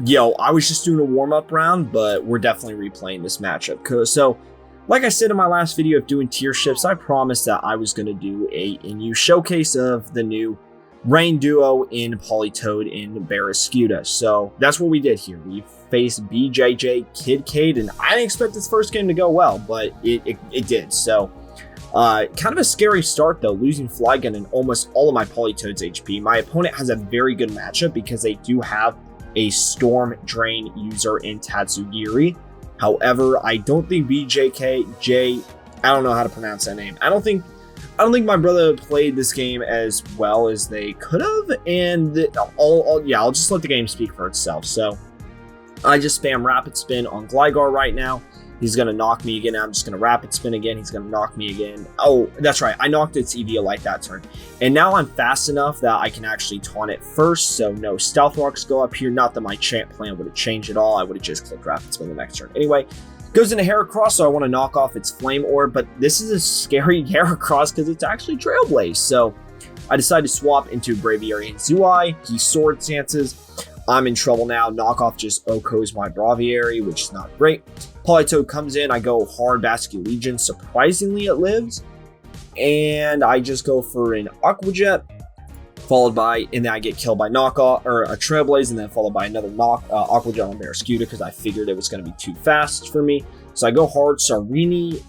yo, I was just doing a warm-up round, but we're definitely replaying this matchup. So, like I said in my last video of doing tier shifts, I promised that I was going to do a new showcase of the new Rain duo in Politoed and Barraskewda. So that's what we did here. We faced BJJ, Kid Cade, and I didn't expect this first game to go well, but it did. So kind of a scary start though, losing Flygun and almost all of my Politoed's HP. My opponent has a very good matchup because they do have a Storm Drain user in Tatsugiri. However, I don't think BJJ, I don't know how to pronounce that name. I don't think my brother played this game as well as they could have, and I'll just let the game speak for itself. So I just spam Rapid Spin on Gligar right now. He's going to knock me again. I'm just going to Rapid Spin again. He's going to knock me again. Oh, that's right. I knocked its EV that turn. And now I'm fast enough that I can actually taunt it first, so no Stealth Rocks go up here. Not that my plan would have changed at all. I would have just clicked Rapid Spin the next turn. Anyway, goes into Heracross, so I want to knock off its Flame Orb, but this is a scary Heracross because it's actually Trailblaze. So I decided to swap into braviary-h. He Sword Stances. I'm in trouble now. Knockoff just OHKOs my Braviary, which is not great. Politoed comes in. I go hard Basculegion. Surprisingly, it lives. And I just go for an Aqua Jet, followed by, and then I get killed by knockoff, or a Trailblaze, and then followed by another Aqua Jet on Barraskewda because I figured it was going to be too fast for me. So I go hard Sarina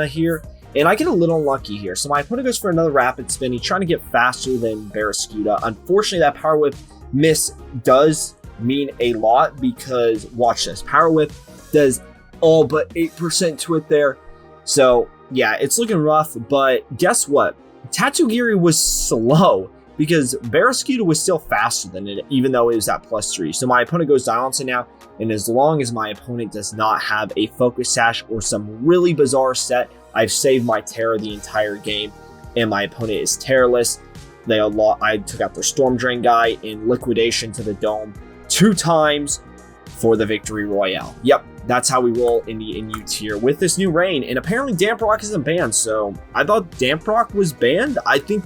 here, and I get a little unlucky here. So my opponent goes for another Rapid Spin. He's trying to get faster than Barraskewda. Unfortunately, that Power Whip miss does mean a lot because, watch this, Power Whip does all but 8% to it there. So yeah, it's looking rough, but guess what? Tatsugiri was slow because Barraskewda was still faster than it, even though it was at +3. So my opponent goes Dialonsa now, and as long as my opponent does not have a Focus Sash or some really bizarre set, I've saved my Tera the entire game, and my opponent is Teraless. I took out their Storm Drain guy in Liquidation to the Dome 2 times for the Victory Royale. Yep, that's how we roll in the NU tier with this new Rain. And apparently Damp Rock isn't banned, so I thought Damp Rock was banned. I think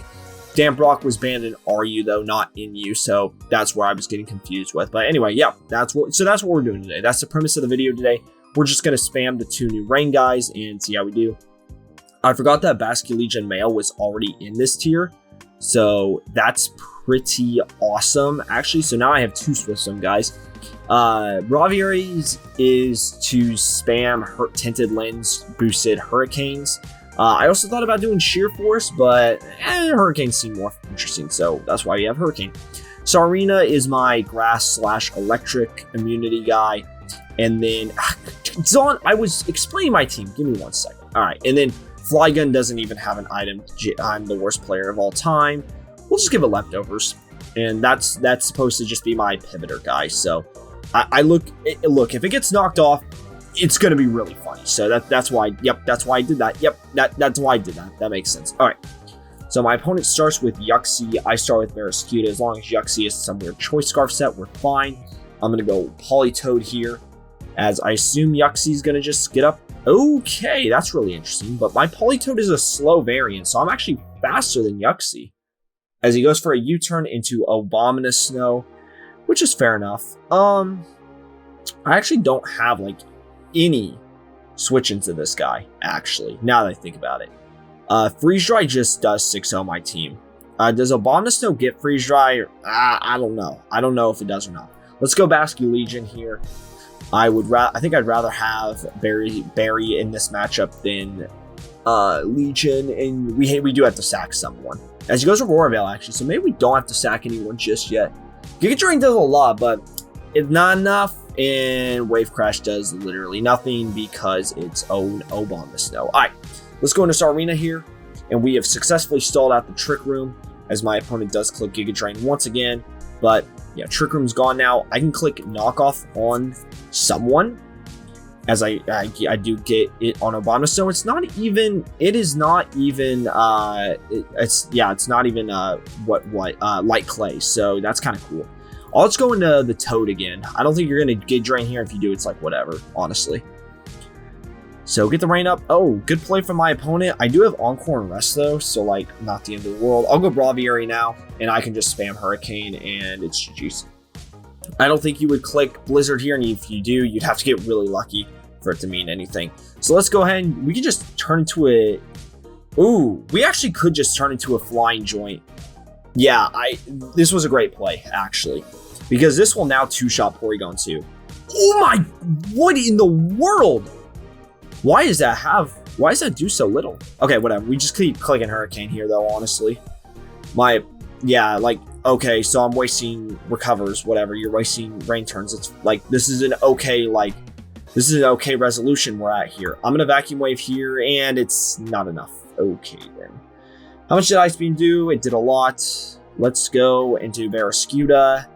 Damp Rock was banned in RU though, not NU, so that's where I was getting confused with. But anyway, yeah, that's what we're doing today. That's the premise of the video today. We're just going to spam the 2 new Rain guys and see how we do. I forgot that Basculegion Male was already in this tier, so that's pretty awesome, actually. So now I have 2 Swift guys. Braviary's is to spam Tinted Lens boosted Hurricanes. I also thought about doing Sheer Force, but Hurricanes seem more interesting, so that's why you have Hurricane. Sarina is my Grass/Electric immunity guy. And then, I was explaining my team. Give me 1 second. All right, and then Flygun doesn't even have an item. I'm the worst player of all time. We'll just give it Leftovers. And that's supposed to just be my pivoter guy. So look, if it gets knocked off, it's going to be really funny. So that's why, yep, that's why I did that. Yep, that's why I did that. That makes sense. All right. So my opponent starts with Yuxi. I start with Barraskewda. As long as Yuxi is some weird Choice Scarf set, we're fine. I'm going to go Politoed here, as I assume Yuxi's going to just get up. Okay, that's really interesting. But my Politoed is a slow variant, so I'm actually faster than Yuxi, as he goes for a U-turn into Abominous Snow, which is fair enough. I actually don't have like any switch into this guy, actually, now that I think about it. Freeze Dry just does 6-0 my team. Does Abominous Snow get Freeze Dry? I don't know. I don't know if it does or not. Let's go Basculegion here. I think I'd rather have Barry in this matchup than Legion, and we do have to sack someone. As he goes with Aurora Veil, actually, so maybe we don't have to sack anyone just yet. Giga Drain does a lot, but it's not enough, and Wave Crash does literally nothing because it's Abominous Snow. Alright, let's go into Sarina here, and we have successfully stalled out the Trick Room, as my opponent does click Giga Drain once again, but yeah, Trick Room's gone now. I can click Knockoff on someone, as I do get it on Abominous Snow. It's not even Light Clay, so that's kind of cool. Let's go into the Toad again. I don't think you're gonna get Drain here. If you do, it's like whatever, honestly. So get the Rain up. Oh, good play from my opponent. I do have Encore and Rest though, so like not the end of the world. I'll go Braviary now, and I can just spam Hurricane, and it's GG's. I don't think you would click Blizzard here, and if you do, you'd have to get really lucky for it to mean anything. So let's go ahead and we can just turn into a... Ooh, we actually could just turn into a flying joint. Yeah, this was a great play, actually. Because this will now two-shot Porygon 2. Oh my... What in the world? Why does that do so little? Okay, whatever. We just keep clicking Hurricane here, though, honestly. Yeah, like... Okay, so I'm wasting recovers, whatever. You're wasting rain turns. It's like, this is an okay resolution we're at here. I'm gonna Vacuum Wave here, and it's not enough. Okay, then. How much did Ice Beam do? It did a lot. Let's go into Barraskewda.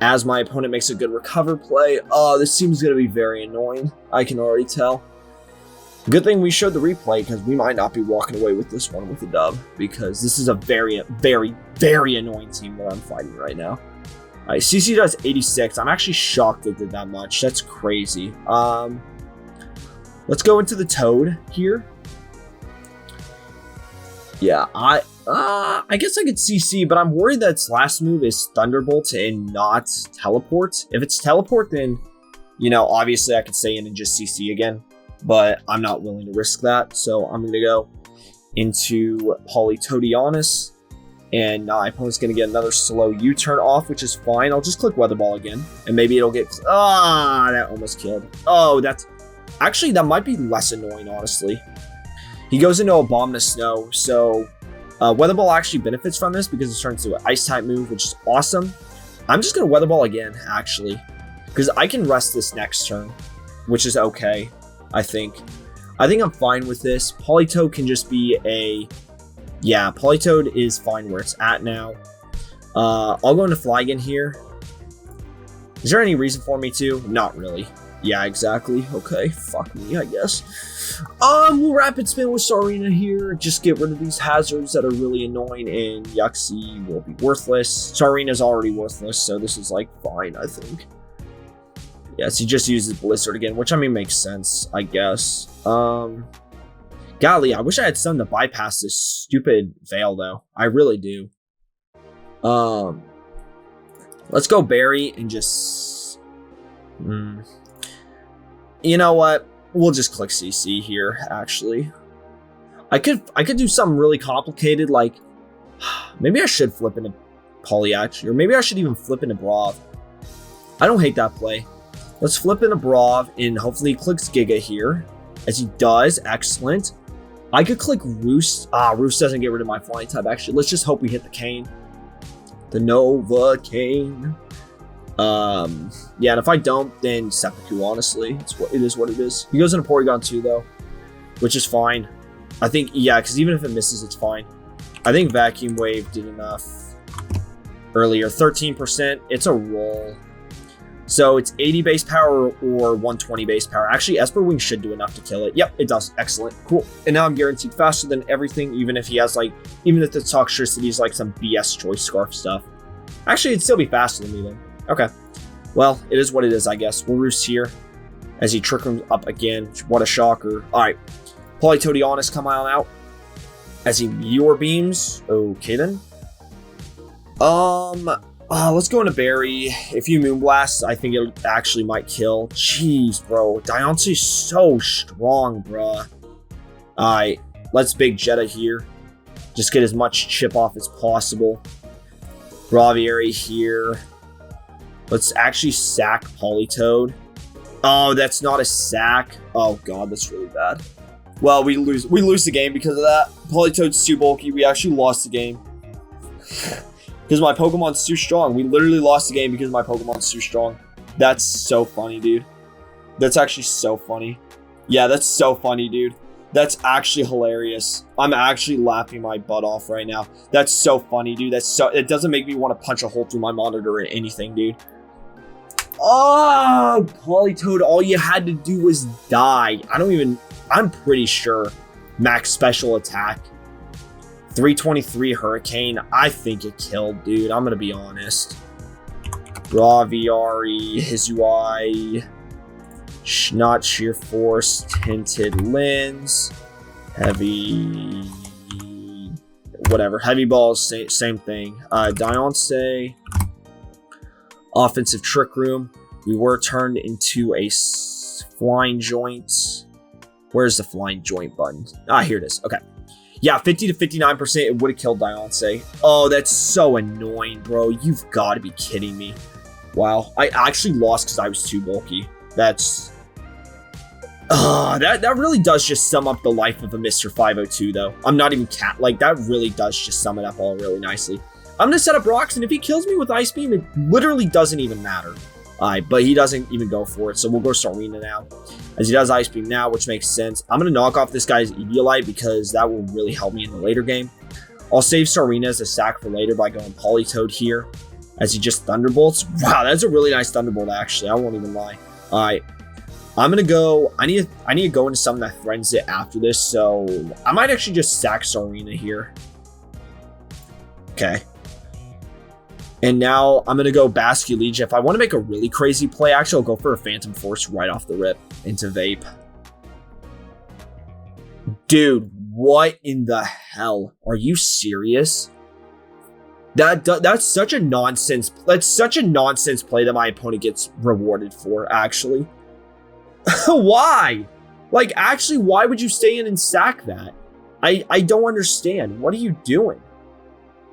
As my opponent makes a good recover play. Oh, this seems gonna be very annoying. I can already tell. Good thing we showed the replay, because we might not be walking away with this one with a dub, because this is a very, very, very annoying team that I'm fighting right now. Alright, CC does 86. I'm actually shocked it did that much. That's crazy. Let's go into the Toad here. Yeah, I guess I could CC, but I'm worried that its last move is Thunderbolt and not Teleport. If it's Teleport, then, you know, obviously I could stay in and just CC again. But I'm not willing to risk that, so I'm going to go into Politoed, and my opponent's going to get another slow U-turn off, which is fine. I'll just click Weather Ball again, and maybe it'll get... Ah, that almost killed. Oh, that's... Actually, that might be less annoying, honestly. He goes into Abominous Snow, so Weather Ball actually benefits from this because it turns into an Ice-type move, which is awesome. I'm just going to Weather Ball again, actually, because I can rest this next turn, which is okay. I think I'm fine with this. Politoed can just be a... Yeah, Politoed is fine where it's at now. I'll go into Flygon here. Is there any reason for me to? Not really. Yeah, exactly. Okay, fuck me, I guess. We'll Rapid Spin with Sarina here. Just get rid of these hazards that are really annoying, and Yuxie will be worthless. Sarina's already worthless, so this is, like, fine, I think. Yes, he just uses Blizzard again, which I mean makes sense, I guess. Golly, I wish I had something to bypass this stupid Veil, though. I really do. Let's go Berry and just... You know what? We'll just click CC here, actually. I could do something really complicated, like... Maybe I should flip into Poli, actually. Or maybe I should even flip into Brav. I don't hate that play. Let's flip into Brav, and hopefully he clicks Giga here. As he does, excellent. I could click Roost. Roost doesn't get rid of my flying type, actually. Let's just hope we hit the Cane. The Nova Cane. Yeah, and if I don't, then Seppuku, honestly. It is what it is. He goes into Porygon 2, though, which is fine. I think, yeah, because even if it misses, it's fine. I think Vacuum Wave did enough earlier. 13%. It's a roll. So it's 80 base power or 120 base power. Actually, Esper Wing should do enough to kill it. Yep, it does. Excellent. Cool. And now I'm guaranteed faster than everything, even if he has, like, even if the Toxtricity is, like, some BS Choice Scarf stuff. Actually, it'd still be faster than me, then. Okay. Well, it is what it is, I guess. We'll Roost here as he trick him up again. What a shocker. All right. Politoed come on out as he Meteor Beams. Okay, then. Let's go into Berry. If you Moonblast, I think it actually might kill. Jeez, bro. Diance's so strong, bruh. Alright, let's Big Jetta here. Just get as much chip off as possible. Braviary here. Let's actually sack Politoed. Oh, that's not a sack. Oh, God, that's really bad. Well, we lose the game because of that. Politoed's too bulky. We actually lost the game. Because my Pokemon's too strong. We literally lost the game because my Pokemon's too strong. That's so funny, dude. That's actually so funny. Yeah, that's so funny, dude. That's actually hilarious. I'm actually laughing my butt off right now. That's so funny, dude. It doesn't make me want to punch a hole through my monitor or anything, dude. Oh, Politoed, all you had to do was die. I'm pretty sure max special attack. 323 Hurricane. I think it killed, dude. I'm gonna be honest. Braviary, Hisuai, not Sheer Force, Tinted Lens, Heavy, whatever. Heavy Balls, same thing. Diancie. Offensive Trick Room. We were turned into a Flying Joint. Where's the Flying Joint button? Ah, here it is. Okay. Yeah, 50 to 59%. It would have killed Diancie. Oh, that's so annoying, bro. You've got to be kidding me. Wow. I actually lost because I was too bulky. That's... that really does just sum up the life of a Mr. 502, though. I'm not even like, that really does just sum it up all really nicely. I'm going to set up rocks, and if he kills me with Ice Beam, it literally doesn't even matter. But he doesn't even go for it, so we'll go Sarina now. As he does Ice Beam now, which makes sense. I'm going to knock off this guy's Eviolite because that will really help me in the later game. I'll save Sarina as a sack for later by going Politoed here. As he just Thunderbolts. Wow, that's a really nice Thunderbolt, actually. I won't even lie. Alright. I'm going to go... I need to go into something that threatens it after this, so... I might actually just sack Sarina here. Okay. And now I'm going to go Basculegia. If I want to make a really crazy play, actually, I'll go for a Phantom Force right off the rip into Vape. Dude, what in the hell? Are you serious? That's such a nonsense. That's such a nonsense play that my opponent gets rewarded for, actually. Why? Like, actually, why would you stay in and sack that? I don't understand. What are you doing?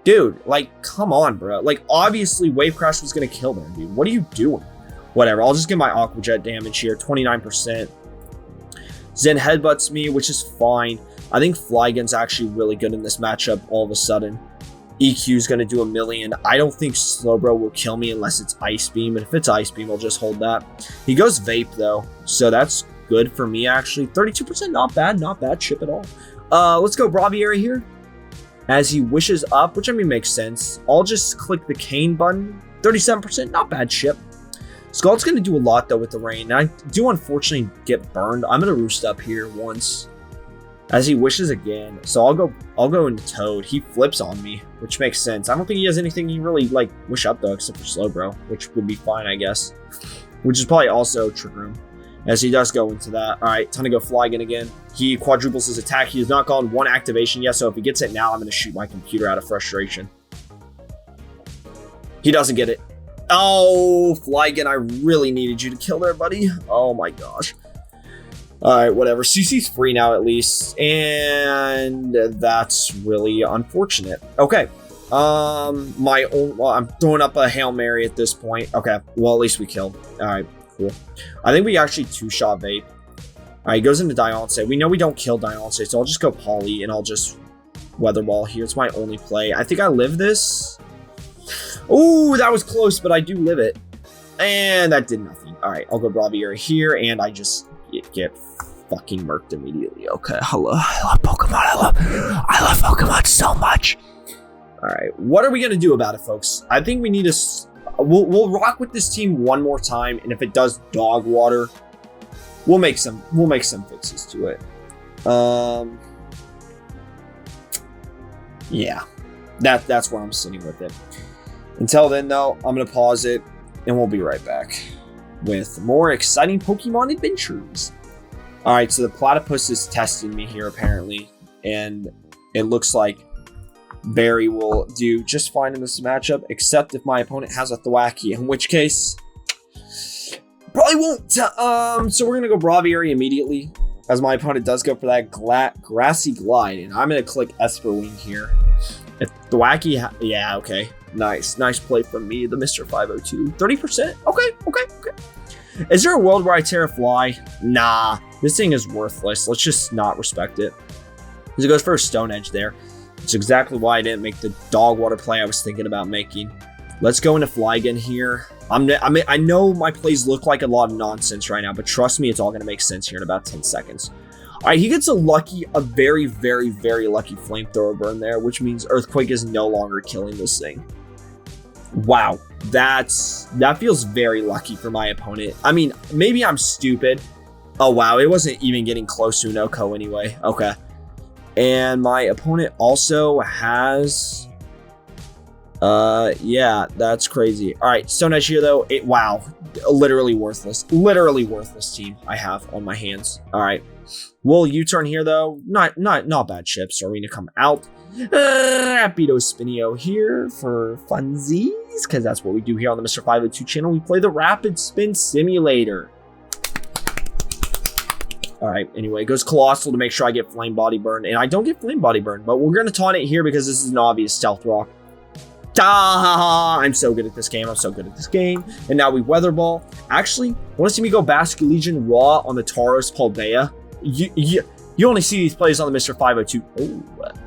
Dude, like, come on, bro. Like, obviously, Wave Crash was going to kill them, dude. What are you doing? Whatever. I'll just get my Aqua Jet damage here. 29%. Zen headbutts me, which is fine. I think Flygon's actually really good in this matchup all of a sudden. EQ is going to do a million. I don't think Slowbro will kill me unless it's Ice Beam. And if it's Ice Beam, I'll just hold that. He goes Vape, though. So that's good for me, actually. 32%, not bad. Not bad chip at all. Let's go Braviary here. As he wishes up, which I mean makes sense. I'll just click the Cane button. 37%, not bad chip. Scald's going to do a lot, though, with the rain. I do, unfortunately, get burned. I'm going to roost up here once. As he wishes again. So I'll go into Toad. He flips on me, which makes sense. I don't think he has anything he really, like, wish up, though, except for Slowbro, which would be fine, I guess. Which is probably also Trick Room. As he does go into that. Alright, time to go Flygon again. He quadruples his attack. He has not gone one activation yet, so if he gets it now, I'm going to shoot my computer out of frustration. He doesn't get it. Oh, Flygon, I really needed you to kill there, buddy. Oh my gosh. Alright, whatever. CC's free now, at least. And that's really unfortunate. Okay. I'm throwing up a Hail Mary at this point. Okay, well, at least we killed. Alright. Cool. I think we actually two-shot Vape. Alright, he goes into Diancie. We know we don't kill Diancie, so I'll just go Poli, and I'll just Weather Ball here. It's my only play. I think I live this. Ooh, that was close, but I do live it. And that did nothing. Alright, I'll go Braviary here, and I just get fucking murked immediately. Okay, hello. I love Pokemon. I love Pokemon so much. Alright, what are we going to do about it, folks? I think we need to... We'll rock with this team one more time, and if it does dog water, we'll make some fixes to it. Yeah, that's where I'm sitting with it. Until then, though, I'm gonna pause it, and we'll be right back with more exciting Pokemon adventures. All right, so the platypus is testing me here apparently, and it looks like Barry will do just fine in this matchup, except if my opponent has a Thwackey, in which case, probably won't. So we're going to go Braviary immediately, as my opponent does go for that Grassy Glide, and I'm going to click Esper Wing here. If Thwackey, yeah, okay. Nice play from me, the Mr. 502. 30%? Okay. Is there a world where I Tera Fly? Nah, this thing is worthless. Let's just not respect it. Because it goes for a Stone Edge there. It's exactly why I didn't make the dog water play I was thinking about making. Let's go into Flygon here. I know my plays look like a lot of nonsense right now, but trust me, it's all going to make sense here in about 10 seconds. All right, he gets a very, very, very lucky Flamethrower burn there, which means Earthquake is no longer killing this thing. Wow, that feels very lucky for my opponent. I mean, maybe I'm stupid. Oh, wow, it wasn't even getting close to an Oko anyway. Okay. And my opponent also has Yeah, that's crazy. All right, Stone Edge here though. Wow, literally worthless team I have on my hands. All right, will U-turn here though. Not bad chips. Arena come out. Rapido Spinio here for funsies, because that's what we do here on the Mr. 502 channel. We play the Rapid Spin Simulator. All right, anyway, it goes Colossal to make sure I get Flame Body Burn, and I don't get Flame Body Burn, but we're going to taunt it here because this is an obvious Stealth Rock. I'm so good at this game. And now we Weather Ball. Actually, want to see me go Basculegion Raw on the Tauros Paldea? You only see these plays on the Mr. 502. Oh,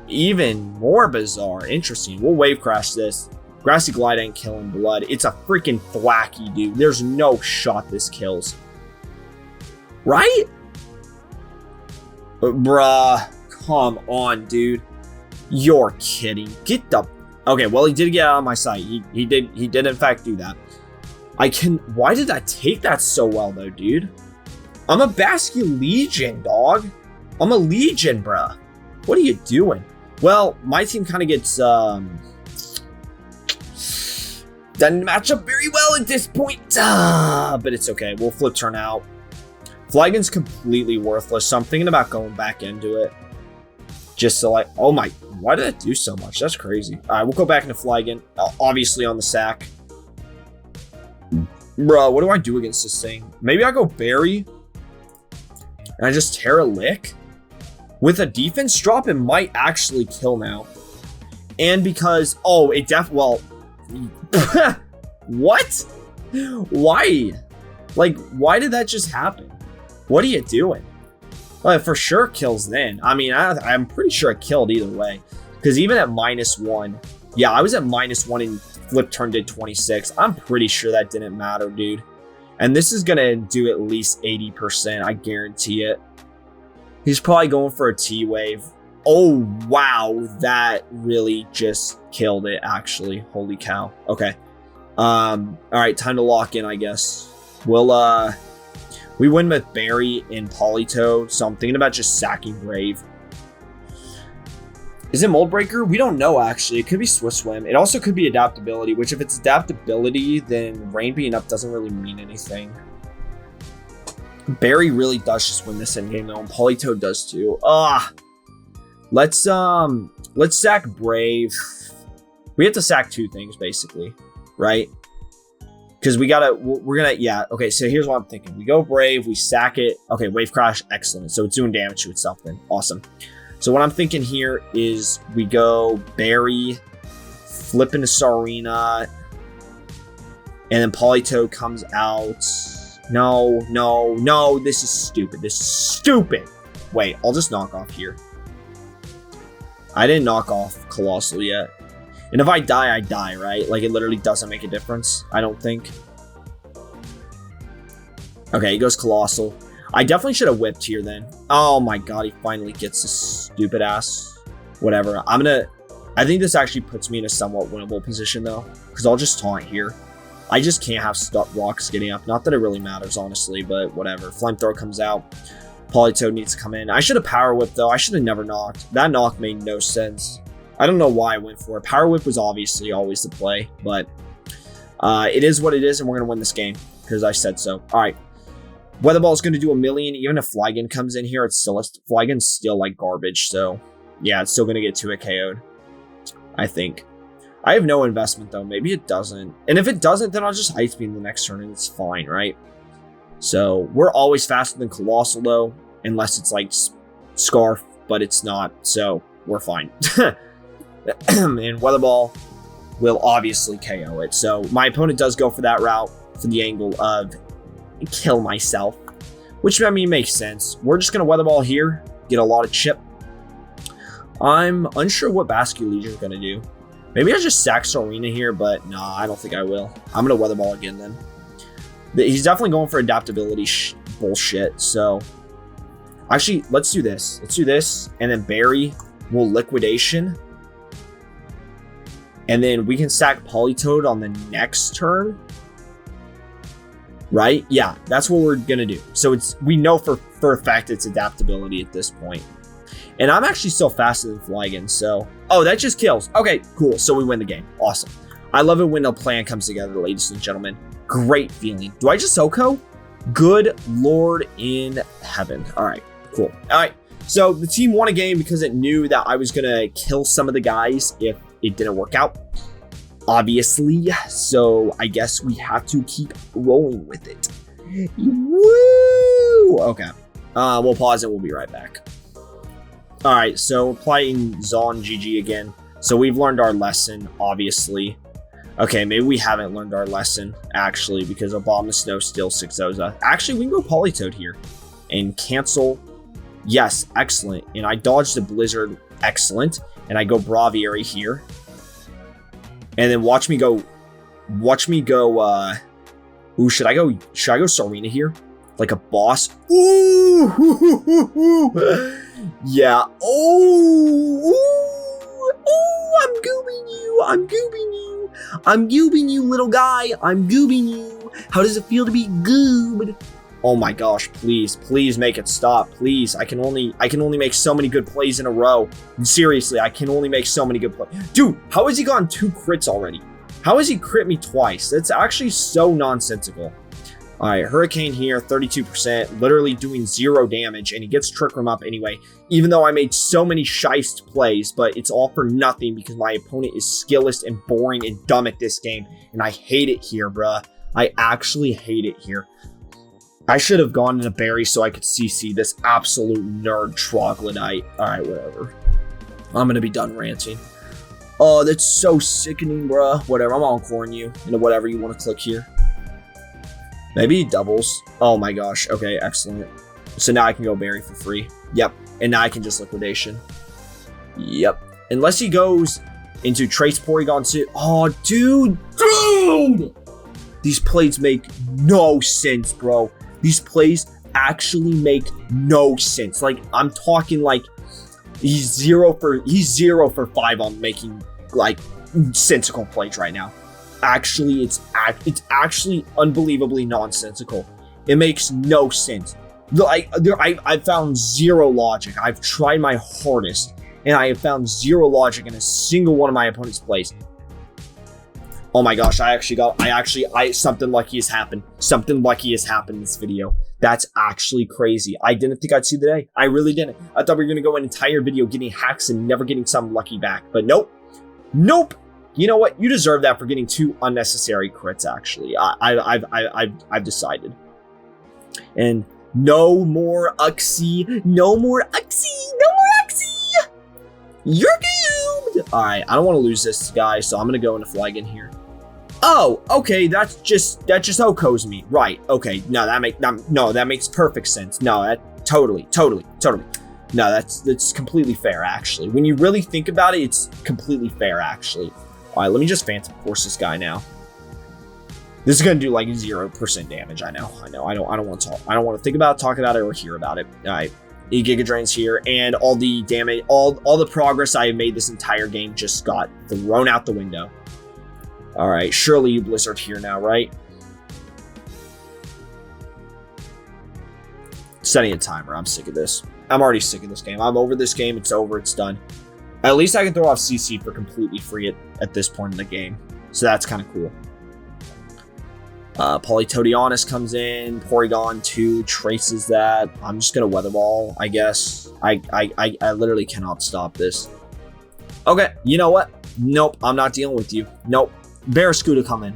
even more bizarre. Interesting. We'll Wave Crash this. Grassy Glide ain't killing blood. It's a freaking thwacky, dude. There's no shot this kills. Right? Bruh. Come on, dude. You're kidding. Get the... Okay, well, he did get out of my sight. He did in fact do that. Why did I take that so well, though, dude? I'm a Basculegion, dog. I'm a Legion, bruh. What are you doing? Well, my team kind of gets, doesn't match up very well at this point. But it's okay. We'll flip turn out. Flygon's completely worthless, so I'm thinking about going back into it. Just to like, oh my, why did that do so much? That's crazy. All right, we'll go back into Flygon, obviously on the sack. Bro, what do I do against this thing? Maybe I go Berry, and I just Tera Lick? With a defense drop, it might actually kill now. And because, oh, it well, what? Why? Like, why did that just happen? What are you doing? Well, it for sure kills then. I mean, I'm pretty sure it killed either way. Because even at -1, yeah, I was at -1 and flip turn did 26. I'm pretty sure that didn't matter, dude. And this is going to do at least 80%. I guarantee it. He's probably going for a T-Wave. Oh, wow. That really just killed it, actually. Holy cow. Okay. All right, time to lock in, I guess. We win with Berry and Politoed, so I'm thinking about just sacking Brave. Is it Mold Breaker? We don't know, actually. It could be Swift Swim. It also could be Adaptability, which if it's Adaptability, then Rain being up doesn't really mean anything. Berry really does just win this endgame, though, and Politoed does too. Let's sack Brave. We have to sack two things, basically, right? Because we're gonna, yeah, okay, so here's what I'm thinking. We go Brave, we sack it. Okay, Wave Crash, excellent. So it's doing damage to itself then. Awesome. So what I'm thinking here is we go Berry, flip into Sarina, and then Politoed comes out. No, this is stupid. Wait, I'll just knock off here. I didn't knock off Colossal yet. And if I die, right? Like, it literally doesn't make a difference, I don't think. Okay, he goes Colossal. I definitely should have whipped here then. Oh my god, he finally gets this stupid ass. Whatever. I think this actually puts me in a somewhat winnable position, though. Because I'll just taunt here. I just can't have rocks getting up. Not that it really matters, honestly, but whatever. Flamethrower comes out. Politoed needs to come in. I should have Power Whip, though. I should have never knocked. That knock made no sense. I don't know why I went for it. Power Whip was obviously always the play, but it is what it is, and we're going to win this game because I said so. All right. Weather Ball is going to do 1,000,000. Even if Flygon comes in here, Flygon's still like garbage, so yeah, it's still going to get 2-hit KO'd, I think. I have no investment, though. Maybe it doesn't. And if it doesn't, then I'll just Ice Beam the next turn, and it's fine, right? So we're always faster than Colossal, though, unless it's like Scarf, but it's not, so we're fine. And Weather Ball will obviously KO it. So my opponent does go for that route for the angle of kill myself, which, I mean, makes sense. We're just going to Weather Ball here, get a lot of chip. I'm unsure what Basculegion is going to do. Maybe I just sack Sarina here, but nah, I don't think I will. I'm going to Weather Ball again then. He's definitely going for adaptability bullshit, so actually, let's do this. Let's do this, and then Berry will Liquidation. And then we can sack Politoed on the next turn. Right? Yeah, that's what we're going to do. So we know for a fact it's adaptability at this point. And I'm actually still faster than Flygon, so... Oh, that just kills. Okay, cool. So we win the game. Awesome. I love it when a plan comes together, ladies and gentlemen. Great feeling. Do I just Oko? Good Lord in heaven. All right, cool. All right, so the team won a game because it knew that I was going to kill some of the guys if it didn't work out, obviously. So I guess we have to keep rolling with it. Woo! Okay, we'll pause and we'll be right back. All right, so we're playing Zon GG again. So we've learned our lesson, obviously. Okay, maybe we haven't learned our lesson, actually, because Abomasnow still 6-0s. Actually, we can go Politoed here and cancel. Yes, excellent. And I dodged the Blizzard. Excellent. And I go Braviary here. And then watch me go. Ooh, should I go Serena here? Like a boss? Ooh! Yeah. Oh! I'm goobing you. I'm goobing you. I'm goobing you, little guy. I'm goobing you. How does it feel to be goobed? Oh my gosh, please make it stop. Please. I can only make so many good plays in a row. Seriously, I can only make so many good plays. Dude, how has he gotten 2 crits already? How has he crit me twice? That's actually so nonsensical. All right, Hurricane here, 32%, literally doing 0 damage, and he gets Trick Room up anyway, even though I made so many shiced plays, but it's all for nothing because my opponent is skillless and boring and dumb at this game, and I hate it here, bruh. I actually hate it here. I should have gone into Berry so I could CC this absolute nerd troglodyte. All right, whatever. I'm going to be done ranting. Oh, that's so sickening, bruh. Whatever, I'm Encoreing you into whatever you want to click here. Maybe he doubles. Oh my gosh. Okay, excellent. So now I can go Berry for free. Yep. And now I can just Liquidation. Yep. Unless he goes into Trace Porygon too. Oh, dude. These plays make no sense, bro. These plays actually make no sense. Like, I'm talking like he's 0 for 5 on making like sensical plays right now. Actually, it's actually unbelievably nonsensical. It makes no sense. I found 0 logic. I've tried my hardest, and I have found 0 logic in a single one of my opponent's plays. Oh my gosh! Something lucky has happened. Something lucky has happened in this video. That's actually crazy. I didn't think I'd see the day. I really didn't. I thought we were gonna go an entire video getting hacks and never getting some lucky back, but nope, nope. You know what? You deserve that for getting 2 unnecessary crits, actually. I've decided. And no more Uxie. No more Uxie. No more Uxie. You're doomed. All right. I don't want to lose this guy, so I'm going to go into Flag in here. Oh, okay. That just Okos me. Right. Okay. No, that makes perfect sense. No, that totally. No, that's completely fair, actually. When you really think about it, it's completely fair, actually. All right, let me just Phantom Force this guy now. This is gonna do like 0% damage. I know. I don't want to talk. I don't want to think about it, talk about it, or hear about it. All right, Giga Drains here, and all the damage, all the progress I have made this entire game just got thrown out the window. All right, surely you Blizzard here now, right? Setting a timer. I'm sick of this. I'm already sick of this game. I'm over this game. It's over. It's done. At least I can throw off CC for completely free at this point in the game. So that's kind of cool. Politoed comes in. Porygon 2 traces that. I'm just going to Weather Ball, I guess. I literally cannot stop this. Okay, you know what? Nope, I'm not dealing with you. Nope. Barraskewda come in.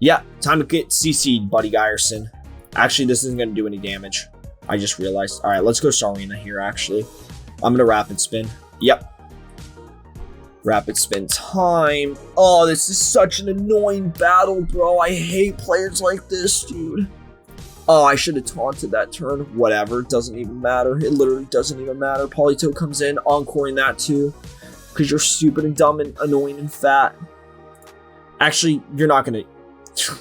Yeah, time to get CC'd, Buddy Geyerson. Actually, this isn't going to do any damage. I just realized. All right, let's go Serena here, actually. I'm going to Rapid Spin. Yep. Rapid Spin time. Oh, this is such an annoying battle, bro. I hate players like this, dude. Oh, I should have taunted that turn. Whatever, it doesn't even matter. It literally doesn't even matter. Politoed comes in, encoring that too. Because you're stupid and dumb and annoying and fat. Actually, you're not gonna...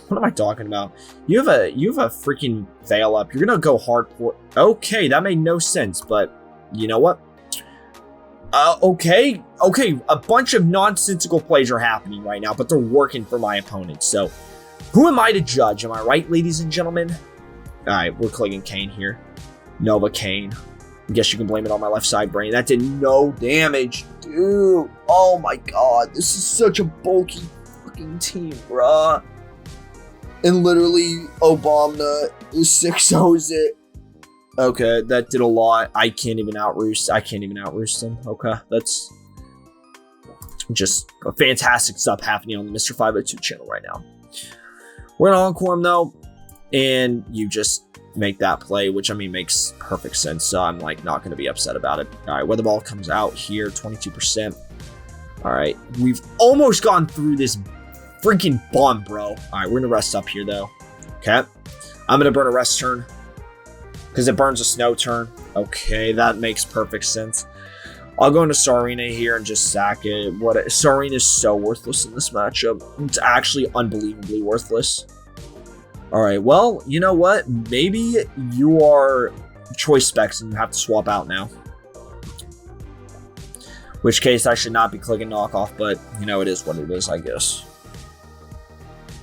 What am I talking about? You have a freaking fail up. You're gonna go hard for... Okay, that made no sense, but you know what? Okay, a bunch of nonsensical plays are happening right now, but they're working for my opponent, so who am I to judge? Am I right, ladies and gentlemen? All right, we're clicking Kane here. Nova Kane. I guess you can blame it on my left side brain. That did no damage, dude. Oh my god, this is such a bulky fucking team, bruh. And literally, Obama 6-0s it. Okay, that did a lot. I can't even out-roost him. Okay, that's just a fantastic stuff happening on the Mr. 502 channel right now. We're gonna encore him though, and you just make that play, which I mean makes perfect sense. So I'm like not gonna be upset about it. All right, weather ball comes out here, 22%. All right, we've almost gone through this freaking bomb, bro. All right, we're gonna rest up here though. Okay, I'm gonna burn a rest turn because it burns a snow turn. Okay, that makes perfect sense. I'll go into Sarina here and just sack it. Sarina is so worthless in this matchup. It's actually unbelievably worthless. All right, well, you know what? Maybe you are choice specs and you have to swap out now. Which case I should not be clicking knockoff, but you know, it is what it is, I guess.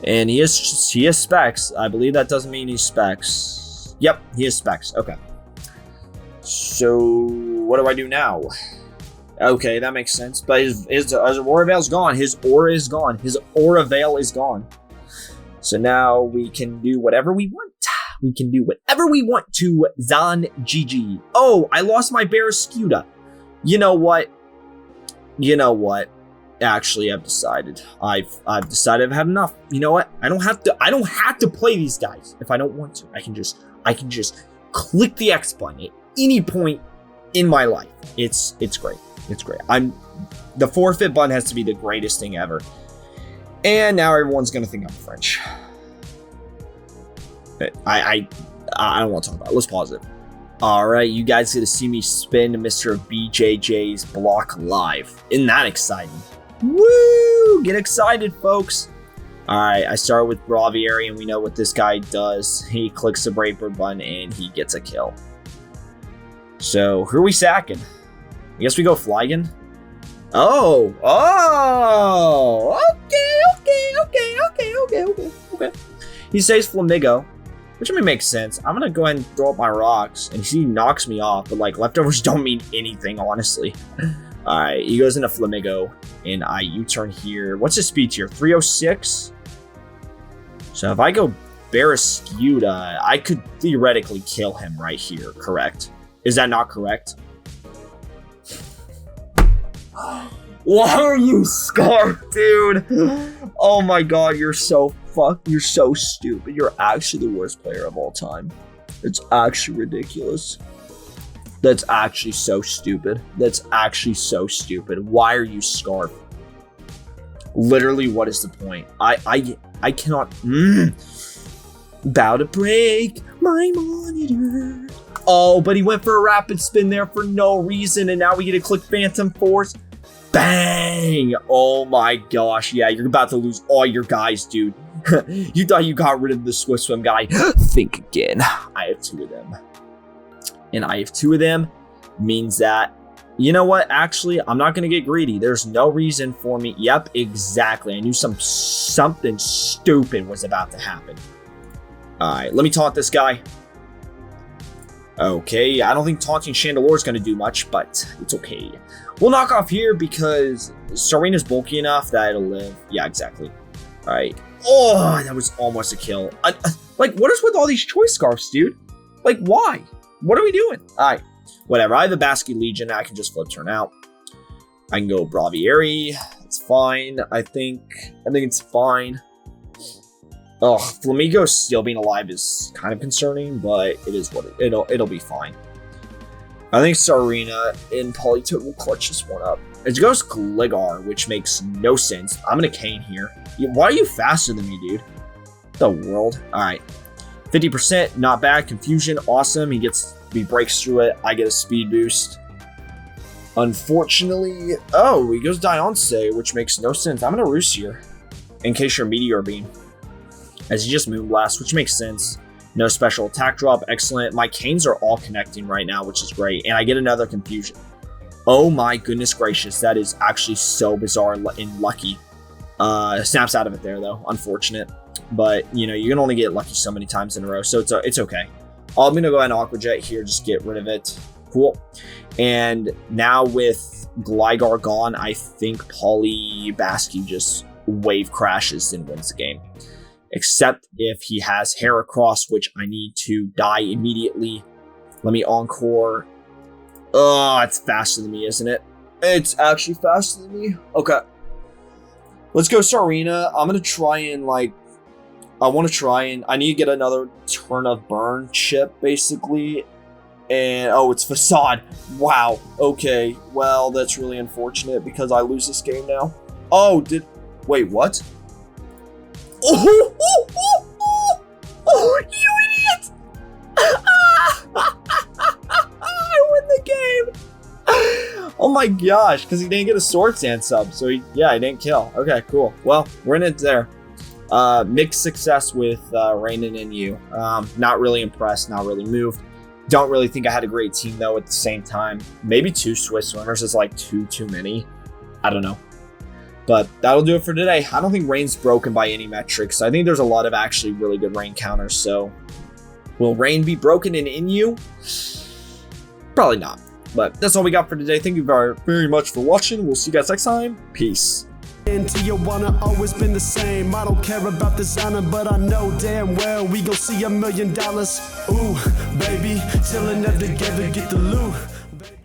And he is specs. I believe that doesn't mean he's specs. Yep, he is specs. Okay. So what do I do now? Okay, that makes sense. But his Aura Veil's gone. His aura is gone. His Aura Veil is gone. So now we can do whatever we want. We can do whatever we want to Zan GG. Oh, I lost my Barraskewda. You know what? You know what? Actually, I've decided. I've decided I've had enough. You know what? I don't have to play these guys if I don't want to. I can just click the X button at any point in my life. It's great. It's great. The forfeit button has to be the greatest thing ever. And now everyone's gonna think I'm French. I don't want to talk about it. Let's pause it. All right, you guys get to see me spin Mr. BJJ's block live. Isn't that exciting? Woo! Get excited, folks. All right, I start with Braviary, and we know what this guy does. He clicks the Brave Bird button, and he gets a kill. So, who are we sacking? I guess we go Flygon. Oh! Okay. He says Flamigo, which I mean makes sense. I'm gonna go ahead and throw up my rocks, and he knocks me off, but like leftovers don't mean anything, honestly. All right, he goes into Flamigo, and I U-turn here. What's his speed tier? 306. So if I go Barraskewda, I could theoretically kill him right here. Correct? Is that not correct? Why are you scarfed, dude? Oh my god, you're so stupid. You're actually the worst player of all time. It's actually ridiculous. That's actually so stupid. Why are you scarfed? Literally, what is the point? I cannot. About to break my monitor. Oh, but he went for a rapid spin there for no reason, and now we get to click Phantom Force. Bang! Oh my gosh, yeah, you're about to lose all your guys, dude. You thought you got rid of the Swift Swim guy. Think again. I have 2 of them. And I have 2 of them means that, you know what? Actually, I'm not going to get greedy. There's no reason for me. Yep, exactly. I knew something stupid was about to happen. All right, let me taunt this guy. Okay, I don't think taunting Chandelure is going to do much, but it's okay. We'll knock off here because Sarina's bulky enough that it'll live. Yeah, exactly. All right. Oh, that was almost a kill. Like, what is with all these choice scarfs, dude? Like, why? What are we doing? All right, whatever. I have the Basket Legion. I can just flip turn out. I can go Braviary. It's fine. I think it's fine. Oh, Flamigo still being alive is kind of concerning, but it is what it'll be fine. I think Sarina and Politoed will clutch this one up. It goes Gligar, which makes no sense. I'm gonna Cane here. Why are you faster than me, dude? The world. All right, 50%, not bad. Confusion, awesome. He breaks through it. I get a speed boost. Unfortunately, oh, he goes Diancie, which makes no sense. I'm gonna Roost here in case you're Meteor Beam. As he just Moonblast, which makes sense. No special attack drop, excellent. My Canes are all connecting right now, which is great. And I get another Confusion. Oh my goodness gracious, that is actually so bizarre and lucky. Snaps out of it there though, unfortunate. But you know, you can only get lucky so many times in a row, so it's okay. I'm gonna go ahead and Aqua Jet here, just get rid of it. Cool. And now with Gligar gone, I think Basky just wave crashes and wins the game. Except if he has Heracross, which I need to die immediately. Let me Encore. Oh, it's faster than me, isn't it? It's actually faster than me. Okay. Let's go Sarina. I'm going to try and I need to get another turn of burn chip, basically. And, oh, it's Facade. Wow. Okay. Well, that's really unfortunate because I lose this game now. Oh, wait, what? Oh, you idiot! I win the game! Oh my gosh, because he didn't get a Sword Sand sub, so he didn't kill. Okay, cool. Well, we're in it there. Mixed success with Rainin and you. Not really impressed, not really moved. Don't really think I had a great team, though, at the same time. Maybe 2 Swiss swimmers is like too many. I don't know. But that'll do it for today. I don't think Rain's broken by any metrics. I think there's a lot of actually really good Rain counters. So will Rain be broken in Inu? Probably not. But that's all we got for today. Thank you very much for watching. We'll see you guys next time. Peace. Tijuana always been the same. I don't care about designer, but I know damn well we gon' see $1 million. Ooh, baby, chillin' up together, get the loot.